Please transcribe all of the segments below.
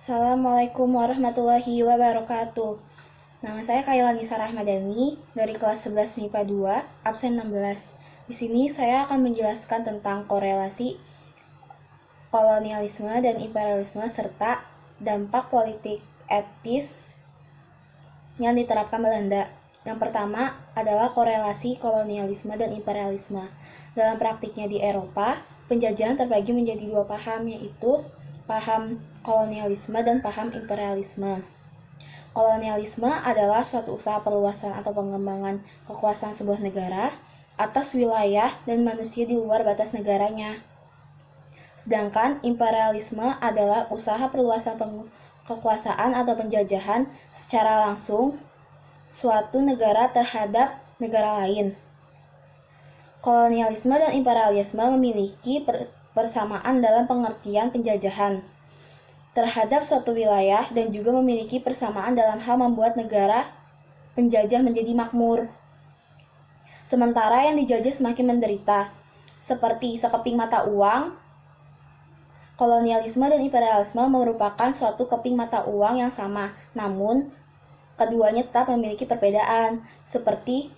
Assalamualaikum warahmatullahi wabarakatuh. Nama saya Kailani Sarahmadani dari kelas 11 MIPA 2, absen 16. Di sini saya akan menjelaskan tentang korelasi kolonialisme dan imperialisme serta dampak politik etis yang diterapkan Belanda. Yang pertama adalah korelasi kolonialisme dan imperialisme. Dalam praktiknya di Eropa, penjajahan terbagi menjadi dua paham, yaitu paham kolonialisme dan paham imperialisme. Kolonialisme adalah suatu usaha perluasan atau pengembangan kekuasaan sebuah negara atas wilayah dan manusia di luar batas negaranya. Sedangkan imperialisme adalah usaha perluasan kekuasaan atau penjajahan secara langsung suatu negara terhadap negara lain. Kolonialisme dan imperialisme memiliki persamaan dalam pengertian penjajahan terhadap suatu wilayah dan juga memiliki persamaan dalam hal membuat negara penjajah menjadi makmur. Sementara yang dijajah semakin menderita, seperti sekeping mata uang. Kolonialisme dan imperialisme merupakan suatu keping mata uang yang sama, namun keduanya tetap memiliki perbedaan, seperti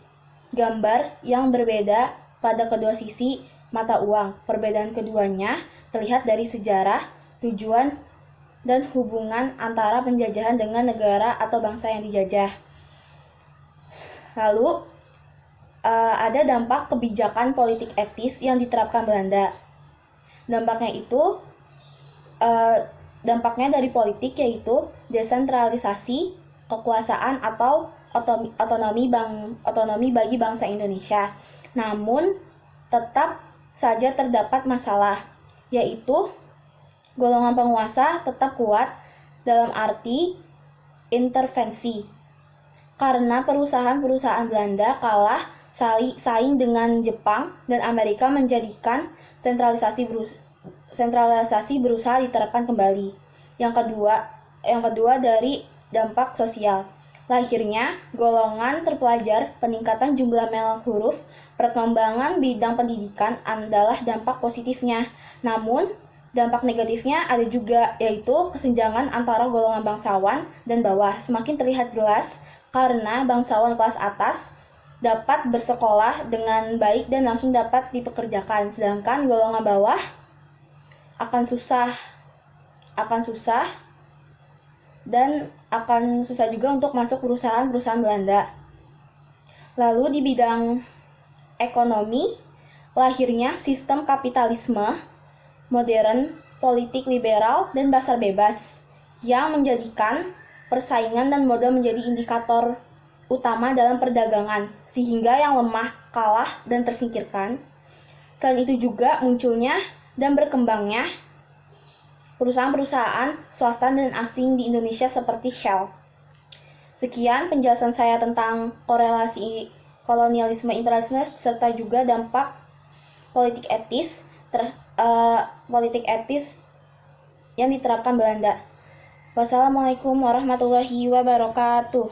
gambar yang berbeda pada kedua sisi mata uang. Perbedaan keduanya terlihat dari sejarah, tujuan, dan hubungan antara penjajahan dengan negara atau bangsa yang dijajah. Lalu, ada dampak kebijakan politik etis yang diterapkan Belanda. Dampaknya dari politik yaitu desentralisasi kekuasaan atau otonomi bagi bangsa Indonesia. Namun, tetap saja terdapat masalah, yaitu golongan penguasa tetap kuat dalam arti intervensi. Karena perusahaan-perusahaan Belanda kalah saing dengan Jepang dan Amerika menjadikan sentralisasi berusaha diterapkan kembali. Yang kedua dari dampak sosial. Lahirnya golongan terpelajar, peningkatan jumlah melek huruf, perkembangan bidang pendidikan adalah dampak positifnya. Namun, dampak negatifnya ada juga, yaitu kesenjangan antara golongan bangsawan dan bawah semakin terlihat jelas karena bangsawan kelas atas dapat bersekolah dengan baik dan langsung dapat dipekerjakan, sedangkan golongan bawah akan susah dan akan susah juga untuk masuk perusahaan-perusahaan Belanda. Lalu di bidang ekonomi, lahirnya sistem kapitalisme modern, politik liberal, dan pasar bebas yang menjadikan persaingan dan modal menjadi indikator utama dalam perdagangan, sehingga yang lemah kalah dan tersingkirkan. Selain itu juga munculnya dan berkembangnya perusahaan-perusahaan swasta dan asing di Indonesia seperti Shell. Sekian penjelasan saya tentang korelasi kolonialisme imperialisme serta juga dampak politik etis yang diterapkan Belanda. Wassalamualaikum warahmatullahi wabarakatuh.